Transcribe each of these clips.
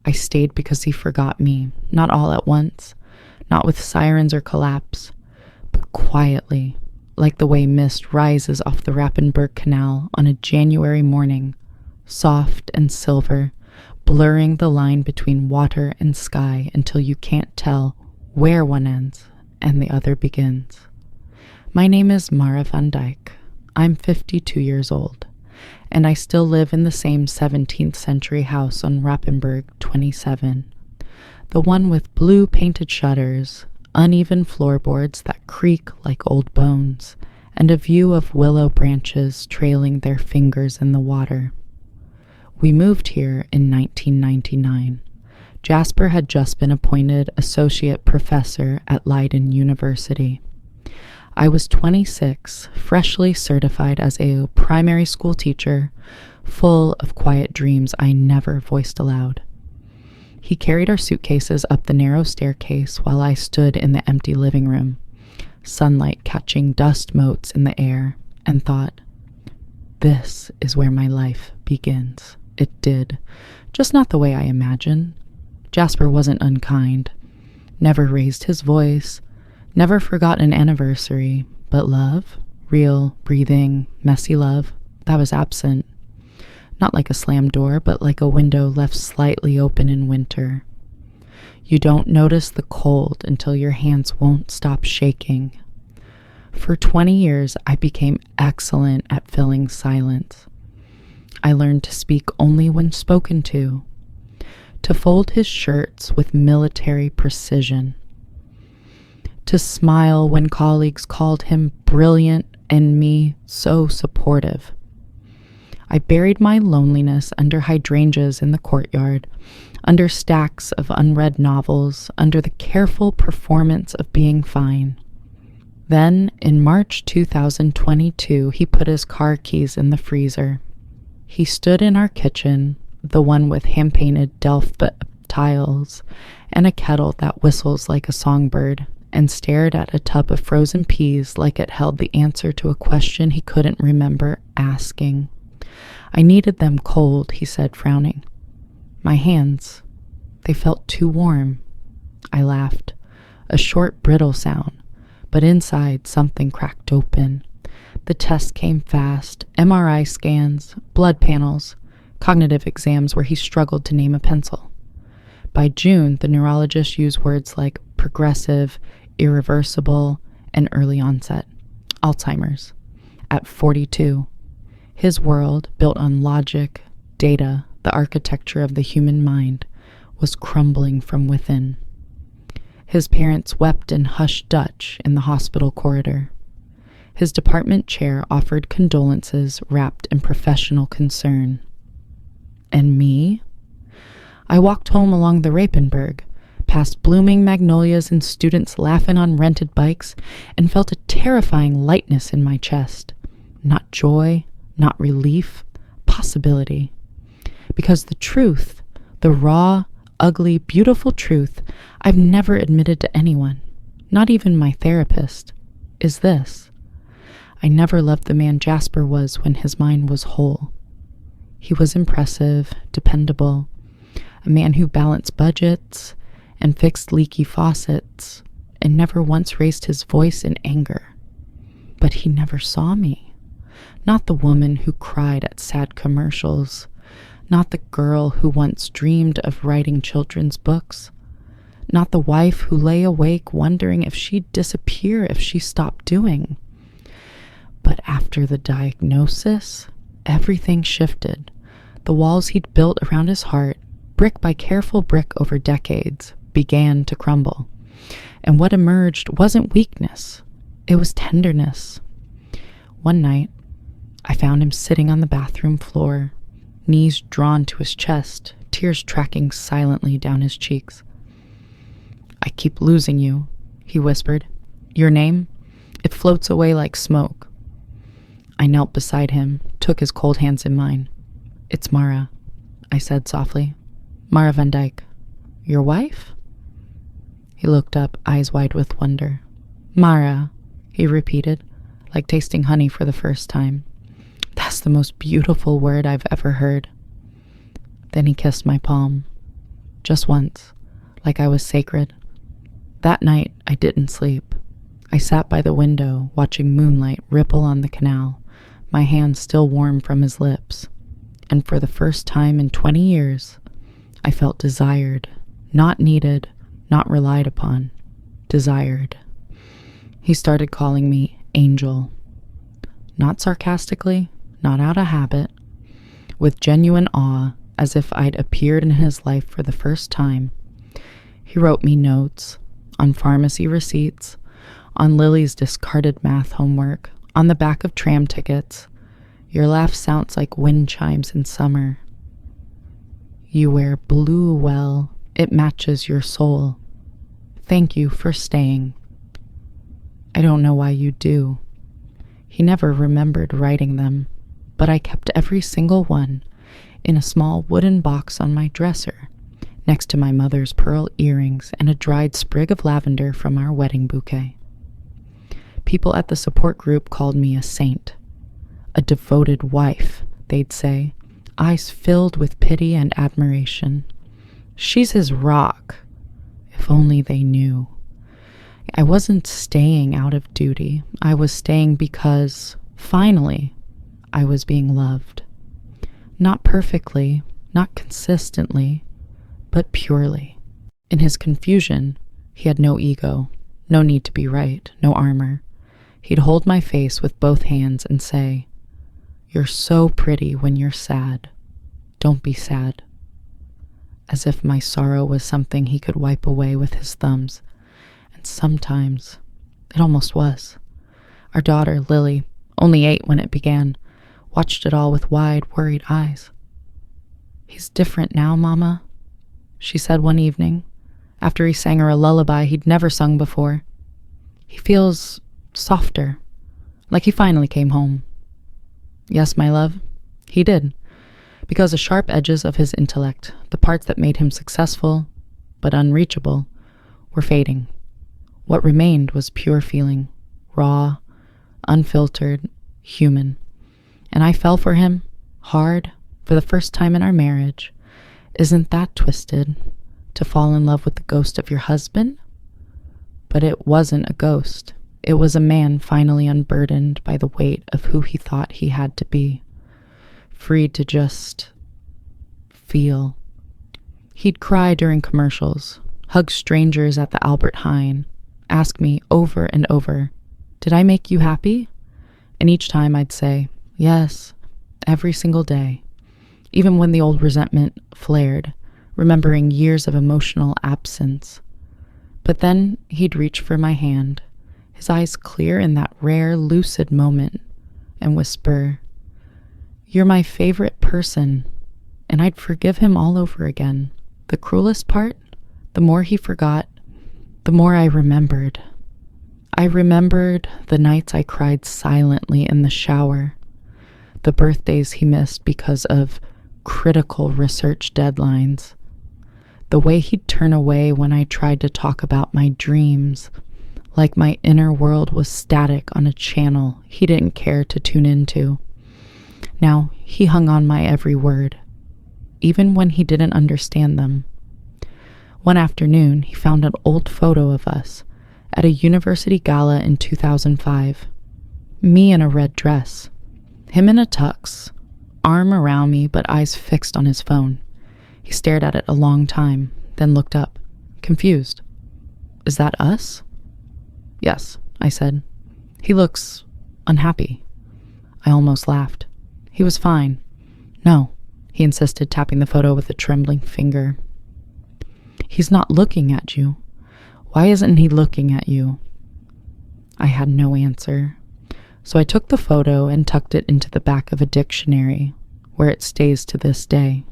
I stayed because he forgot me, not all at once, not with sirens or collapse, but quietly, like the way mist rises off the Rothenburg Canal on a January morning, soft and silver, blurring the line between water and sky until you can't tell where one ends and the other begins. My name is Mara Van Dyke. I'm 52 years old, and I still live in the same 17th century house on Rothenburg 27, the one with blue painted shutters, uneven floorboards that creak like old bones, and a view of willow branches trailing their fingers in the water. We moved here in 1999. Jasper had just been appointed associate professor at Leiden University. I was 26, freshly certified as a primary school teacher, full of quiet dreams I never voiced aloud. He carried our suitcases up the narrow staircase while I stood in the empty living room, sunlight catching dust motes in the air, and thought, this is where my life begins. It did, just not the way I imagined. Jasper wasn't unkind, never raised his voice, never forgot an anniversary, but love, real, breathing, messy love, that was absent. Not like a slammed door, but like a window left slightly open in winter. You don't notice the cold until your hands won't stop shaking. For 20 years, I became excellent at filling silence. I learned to speak only when spoken to fold his shirts with military precision, to smile when colleagues called him brilliant and me so supportive. I buried my loneliness under hydrangeas in the courtyard, under stacks of unread novels, under the careful performance of being fine. Then, in March 2022, he put his car keys in the freezer. He stood in our kitchen, the one with hand-painted Delft tiles, and a kettle that whistles like a songbird, and stared at a tub of frozen peas like it held the answer to a question he couldn't remember asking. I needed them cold, he said, frowning. My hands, they felt too warm. I laughed, a short, brittle sound, but inside something cracked open. The test came fast, MRI scans, blood panels, cognitive exams where he struggled to name a pencil. By June, the neurologist used words like progressive, irreversible, and early onset, Alzheimer's. At 42, his world, built on logic, data, the architecture of the human mind, was crumbling from within. His parents wept in hushed Dutch in the hospital corridor. His department chair offered condolences wrapped in professional concern. And me? I walked home along the Rothenburg, past blooming magnolias and students laughing on rented bikes, and felt a terrifying lightness in my chest. Not joy, not relief, possibility. Because the truth, the raw, ugly, beautiful truth I've never admitted to anyone, not even my therapist, is this. I never loved the man Jasper was when his mind was whole. He was impressive, dependable, a man who balanced budgets and fixed leaky faucets and never once raised his voice in anger. But he never saw me. Not the woman who cried at sad commercials, not the girl who once dreamed of writing children's books, not the wife who lay awake wondering if she'd disappear if she stopped doing. But after the diagnosis, everything shifted. The walls he'd built around his heart, brick by careful brick over decades, began to crumble. And what emerged wasn't weakness, it was tenderness. One night, I found him sitting on the bathroom floor, knees drawn to his chest, tears tracking silently down his cheeks. I keep losing you, he whispered. Your name? It floats away like smoke. I knelt beside him, took his cold hands in mine. It's Mara, I said softly. Mara Van Dyke. Your wife? He looked up, eyes wide with wonder. Mara, he repeated, like tasting honey for the first time. That's the most beautiful word I've ever heard. Then he kissed my palm. just once, like I was sacred. That night, I didn't sleep. I sat by the window, watching moonlight ripple on the canal, my hands still warm from his lips. And for the first time in 20 years, I felt desired, not needed, not relied upon, desired. He started calling me Angel. Not sarcastically, not out of habit, with genuine awe, as if I'd appeared in his life for the first time. He wrote me notes, on pharmacy receipts, on Lily's discarded math homework, on the back of tram tickets. Your laugh sounds like wind chimes in summer. You wear blue well, it matches your soul. Thank you for staying. I don't know why you do. He never remembered writing them, but I kept every single one in a small wooden box on my dresser, next to my mother's pearl earrings and a dried sprig of lavender from our wedding bouquet. People at the support group called me a saint. A devoted wife, they'd say, eyes filled with pity and admiration. She's his rock. If only they knew. I wasn't staying out of duty. I was staying because, finally, I was being loved. Not perfectly, not consistently, but purely. In his confusion, he had no ego, no need to be right, no armor. He'd hold my face with both hands and say, "You're so pretty when you're sad. Don't be sad." As if my sorrow was something he could wipe away with his thumbs. And sometimes it almost was. Our daughter, Lily, only 8 when it began, watched it all with wide, worried eyes. "He's different now, Mama," she said one evening, after he sang her a lullaby he'd never sung before. "He feels softer, like he finally came home." Yes, my love, he did, because the sharp edges of his intellect, the parts that made him successful, but unreachable, were fading. What remained was pure feeling, raw, unfiltered, human. And I fell for him, hard, for the first time in our marriage. Isn't that twisted, to fall in love with the ghost of your husband? But it wasn't a ghost. It was a man finally unburdened by the weight of who he thought he had to be, free to just feel. He'd cry during commercials, hug strangers at the Albert Heijn, ask me over and over, "Did I make you happy?" And each time I'd say, "Yes," every single day, even when the old resentment flared, remembering years of emotional absence. But then he'd reach for my hand, his eyes clear in that rare, lucid moment, and whisper, "You're my favorite person," and I'd forgive him all over again. The cruelest part, the more he forgot, the more I remembered. I remembered the nights I cried silently in the shower, the birthdays he missed because of critical research deadlines, the way he'd turn away when I tried to talk about my dreams, like my inner world was static on a channel he didn't care to tune into. Now, he hung on my every word, even when he didn't understand them. One afternoon, he found an old photo of us at a university gala in 2005. Me in a red dress, him in a tux, arm around me but eyes fixed on his phone. He stared at it a long time, then looked up, confused. "Is that us?" "Yes," I said. "He looks unhappy." I almost laughed. He was fine. "No," he insisted, tapping the photo with a trembling finger. "He's not looking at you. Why isn't he looking at you?" I had no answer, so I took the photo and tucked it into the back of a dictionary, where it stays to this day.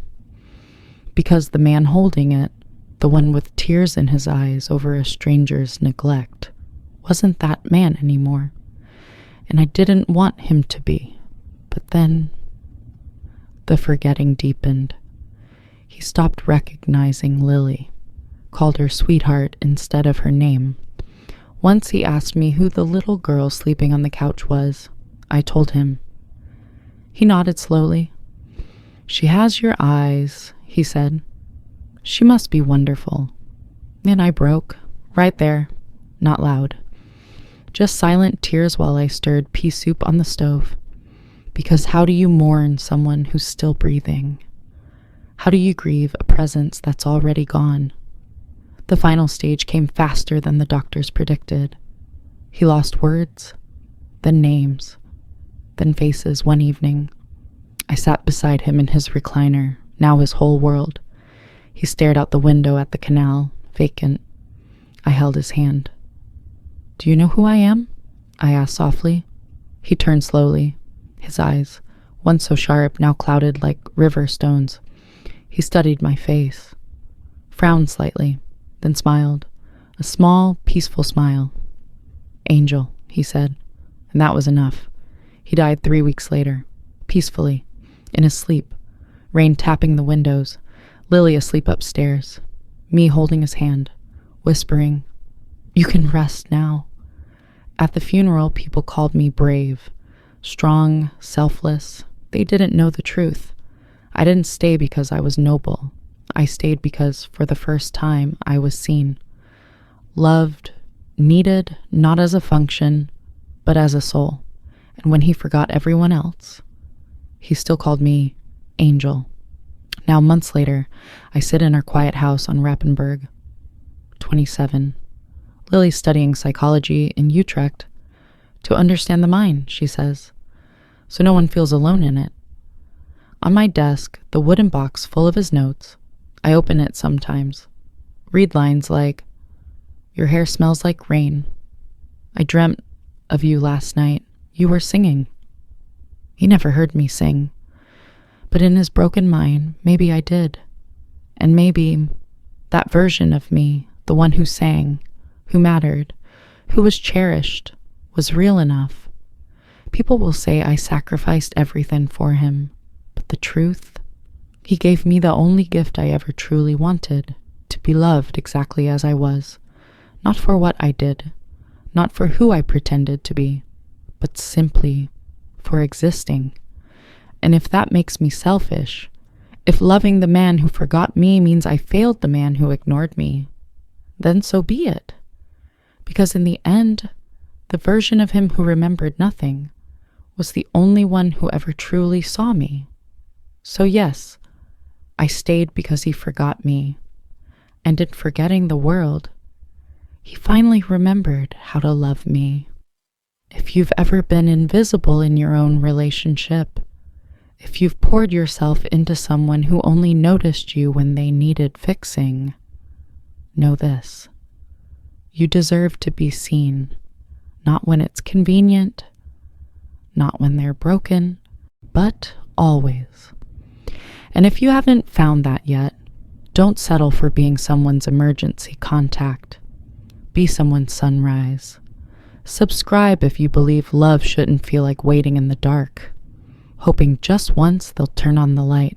Because the man holding it, the one with tears in his eyes over a stranger's neglect, wasn't that man anymore, and I didn't want him to be. But then, the forgetting deepened. He stopped recognizing Lily, called her sweetheart instead of her name. Once he asked me who the little girl sleeping on the couch was. I told him. He nodded slowly. "She has your eyes," he said. She must be wonderful. And I broke, right there, not loud. Just silent tears while I stirred pea soup on the stove. Because how do you mourn someone who's still breathing? How do you grieve a presence that's already gone? The final stage came faster than the doctors predicted. He lost words, then names, then faces one evening. I sat beside him in his recliner, now his whole world. He stared out the window at the canal, vacant. I held his hand. "Do you know who I am?" I asked softly. He turned slowly, his eyes, once so sharp, now clouded like river stones. He studied my face, frowned slightly, then smiled, a small, peaceful smile. "Angel," he said, and that was enough. He died 3 weeks later, peacefully, in his sleep, rain tapping the windows, Lily asleep upstairs, me holding his hand, whispering, "You can rest now." At the funeral, people called me brave, strong, selfless. They didn't know the truth. I didn't stay because I was noble. I stayed because, for the first time, I was seen, loved, needed, not as a function, but as a soul. And when he forgot everyone else, he still called me Angel. Now, months later, I sit in our quiet house on Rothenburg, 27. Lily's studying psychology in Utrecht to understand the mind, she says, so no one feels alone in it. On my desk, the wooden box full of his notes. I open it sometimes, read lines like, "Your hair smells like rain. I dreamt of you last night. You were singing." He never heard me sing, but in his broken mind, maybe I did. And maybe that version of me, the one who sang, who mattered, who was cherished, was real enough. People will say I sacrificed everything for him, but the truth, he gave me the only gift I ever truly wanted, to be loved exactly as I was, not for what I did, not for who I pretended to be, but simply for existing. And if that makes me selfish, if loving the man who forgot me means I failed the man who ignored me, then so be it. Because in the end, the version of him who remembered nothing was the only one who ever truly saw me. So yes, I stayed because he forgot me. And in forgetting the world, he finally remembered how to love me. If you've ever been invisible in your own relationship, if you've poured yourself into someone who only noticed you when they needed fixing, know this. You deserve to be seen, not when it's convenient, not when they're broken, but always. And if you haven't found that yet, don't settle for being someone's emergency contact. Be someone's sunrise. Subscribe if you believe love shouldn't feel like waiting in the dark, hoping just once they'll turn on the light.